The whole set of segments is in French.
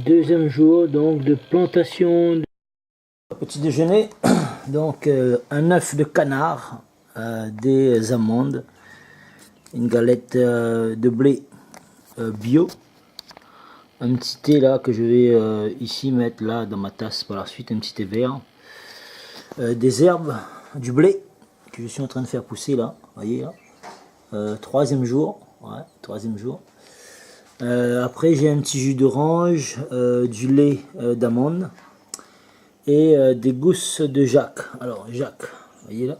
Deuxième jour donc de plantation. Petit déjeuner, donc un œuf de canard, des amandes, une galette de blé bio, un petit thé là que je vais ici mettre là dans ma tasse par la suite, un petit thé vert, des herbes, du blé que je suis en train de faire pousser là, voyez là, troisième jour, ouais, troisième jour. Après j'ai un petit jus d'orange, du lait d'amande et des gousses de Jacques. Alors Jacques, vous voyez là,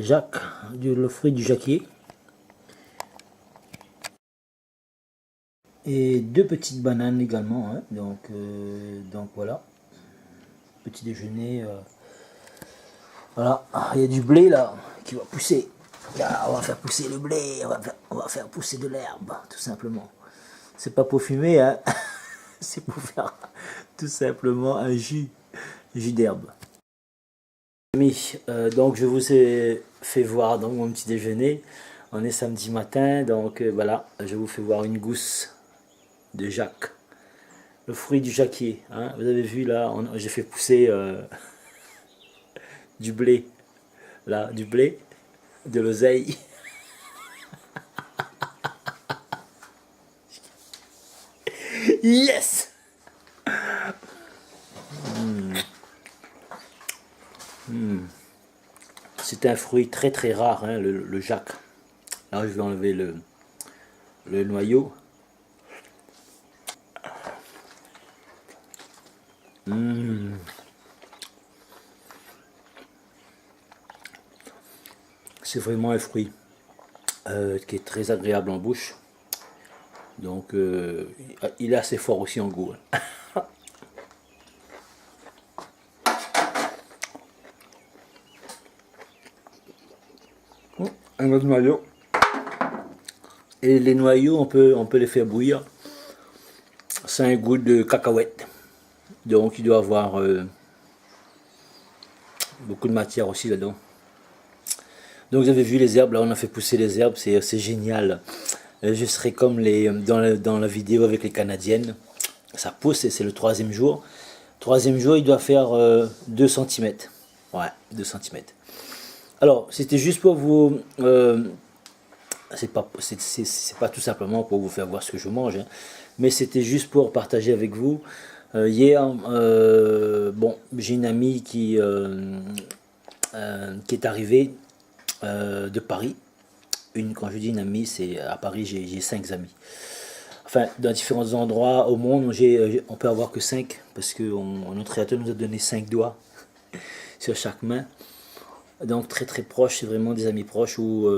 Jacques, le fruit du jacquier. Et deux petites bananes également, hein. Donc voilà, petit déjeuner. Voilà, il y a du blé là qui va pousser. Là, on va faire pousser le blé, on va faire pousser de l'herbe, tout simplement. C'est pas pour fumer, hein. C'est pour faire tout simplement un jus d'herbe. Donc je vous ai fait voir donc mon petit déjeuner. On est samedi matin, donc voilà, je vous fais voir une gousse de Jacques, le fruit du jacquier, hein. Vous avez vu là, j'ai fait pousser du blé, là, du blé, de l'oseille. Yes. C'est un fruit très très rare, hein, le Jacques. Là, je vais enlever le noyau. C'est vraiment un fruit qui est très agréable en bouche. Donc, il est assez fort aussi en goût, hein. Un autre noyau. Et les noyaux, on peut les faire bouillir. C'est un goût de cacahuète. Donc, il doit avoir beaucoup de matière aussi là-dedans. Donc, vous avez vu les herbes. Là, on a fait pousser les herbes. C'est génial. Je serai comme dans la vidéo avec les Canadiennes. Ça pousse et c'est le troisième jour. Troisième jour, il doit faire 2 cm. Ouais, 2 cm. Alors, c'était juste pour vous... c'est pas tout simplement pour vous faire voir ce que je mange, hein, mais c'était juste pour partager avec vous. Hier, bon, j'ai une amie qui est arrivée de Paris. Quand je dis une amie, c'est à Paris, j'ai 5 amis. Enfin, dans différents endroits au monde, on peut avoir que 5 parce que notre créateur nous a donné 5 doigts sur chaque main. Donc très très proche, c'est vraiment des amis proches où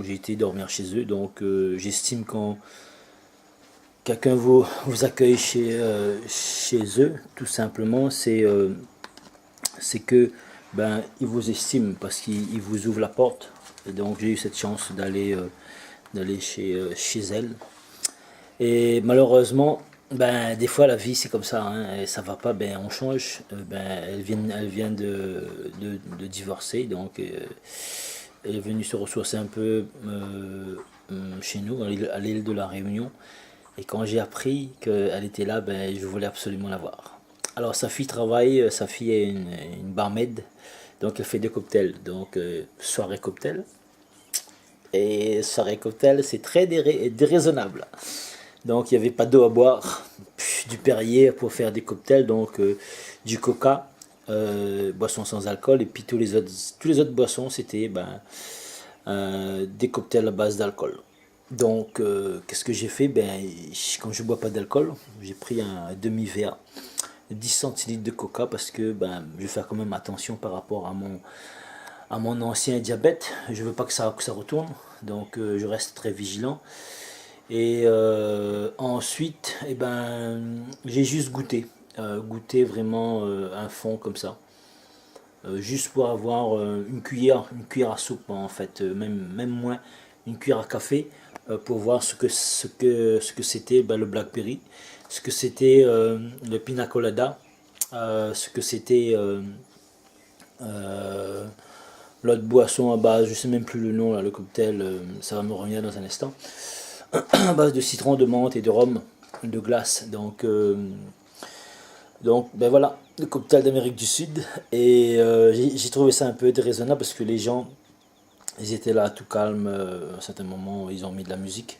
j'ai été dormir chez eux. Donc j'estime quand quelqu'un vous accueille chez eux, tout simplement, c'est que il vous estime parce qu'il vous ouvre la porte. Et donc j'ai eu cette chance d'aller chez elle. Et malheureusement, des fois la vie c'est comme ça, hein, et ça va pas, on change. Elle vient de divorcer, donc elle est venue se ressourcer un peu chez nous, à l'île de la Réunion. Et quand j'ai appris qu'elle était là, je voulais absolument la voir. Alors sa fille travaille, sa fille est une barmaid, donc elle fait des cocktails, donc soirée cocktail. Et soirée cocktail, c'est très déraisonnable. Donc il n'y avait pas d'eau à boire, du Perrier pour faire des cocktails, donc du coca, boisson sans alcool, et puis tous les autres boissons, c'était des cocktails à base d'alcool. Donc qu'est-ce que j'ai fait? Comme je ne bois pas d'alcool, j'ai pris un demi-verre, 10 centilitres de coca, parce que je vais faire quand même attention par rapport à mon ancien diabète. Je ne veux pas que ça retourne, donc je reste très vigilant. Et ensuite, j'ai juste goûté vraiment un fond comme ça, juste pour avoir une cuillère à soupe en fait, même moins, une cuillère à café, pour voir ce que c'était le blackberry, ce que c'était le pina colada, ce que c'était l'autre boisson à base, je sais même plus le nom là, le cocktail, ça va me revenir dans un instant. à base de citron, de menthe et de rhum, de glace. Donc ben voilà, le cocktail d'Amérique du Sud. Et j'ai trouvé ça un peu déraisonnable parce que les gens, ils étaient là tout calmes. À un certain moment, ils ont mis de la musique.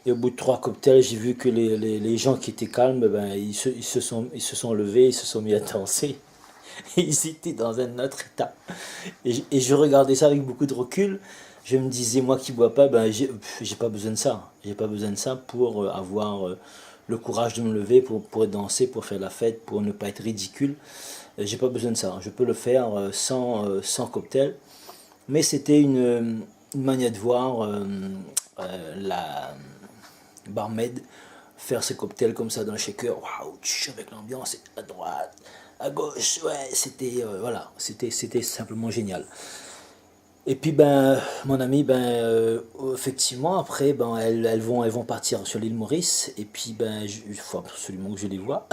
Et au bout de trois cocktails, j'ai vu que les gens qui étaient calmes, ben, ils se sont levés, ils se sont mis à danser. Et ils étaient dans un autre état. Et je regardais ça avec beaucoup de recul. Je me disais, moi qui bois pas, ben, j'ai pas besoin de ça. J'ai pas besoin de ça pour avoir le courage de me lever, pour danser, pour faire la fête, pour ne pas être ridicule. J'ai pas besoin de ça. Je peux le faire sans cocktail. Mais c'était une manière de voir la barmaid faire ses cocktails comme ça dans le shaker. Waouh, avec l'ambiance à droite, à gauche. Ouais, c'était voilà, c'était simplement génial. Et puis ben mon ami ben effectivement après ben elles vont partir sur l'île Maurice et puis ben il faut absolument que je les vois.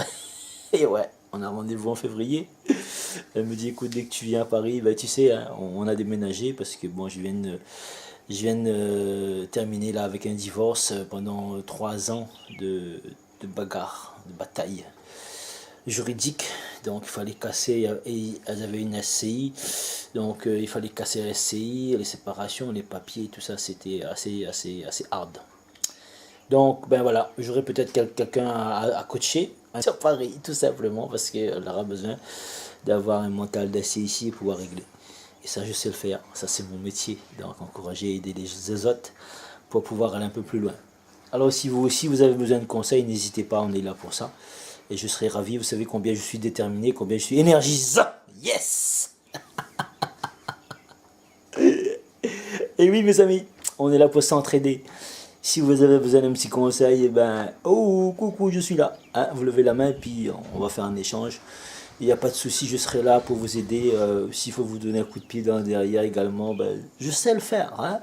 Et ouais, on a rendez-vous en février. Elle me dit écoute dès que tu viens à Paris ben tu sais hein, on a déménagé parce que bon je viens de terminer là avec un divorce pendant 3 ans de bagarre, de bataille juridique. Donc il fallait casser, et elles avaient une SCI, donc il fallait casser la SCI, les séparations, les papiers, tout ça, c'était assez hard. Donc ben voilà, j'aurais peut-être quelqu'un à coacher sur Paris, tout simplement, parce qu'elle aura besoin d'avoir un mental d'acier ici et pouvoir régler. Et ça, je sais le faire. Ça, c'est mon métier. Donc, encourager et aider les autres pour pouvoir aller un peu plus loin. Alors, si vous aussi, vous avez besoin de conseils, n'hésitez pas, on est là pour ça. Et je serai ravi. Vous savez combien je suis déterminé, combien je suis énergisant. Yes! Et oui, mes amis, on est là pour s'entraider. Si vous avez besoin d'un petit conseil, eh ben, oh, coucou, je suis là. Hein, vous levez la main, et puis on va faire un échange. Il n'y a pas de souci, je serai là pour vous aider. S'il faut vous donner un coup de pied dans derrière également, ben, je sais le faire. Hein.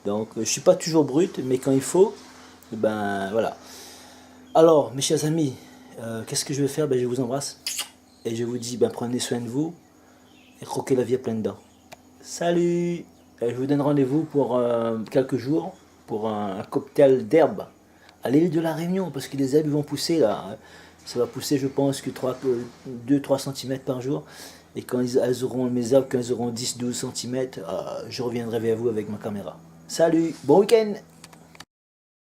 Donc, je ne suis pas toujours brut, mais quand il faut, ben voilà. Alors, mes chers amis, qu'est-ce que je vais faire? Ben, je vous embrasse. Et je vous dis, ben, prenez soin de vous et croquez la vie à pleines dents. Salut! Je vous donne rendez-vous pour quelques jours pour un cocktail d'herbes à l'île de la Réunion parce que les herbes vont pousser là. Hein. Ça va pousser, je pense, que 2-3 cm par jour. Et quand elles auront mes herbes, quand elles auront 10-12 cm, je reviendrai vers vous avec ma caméra. Salut, bon week-end!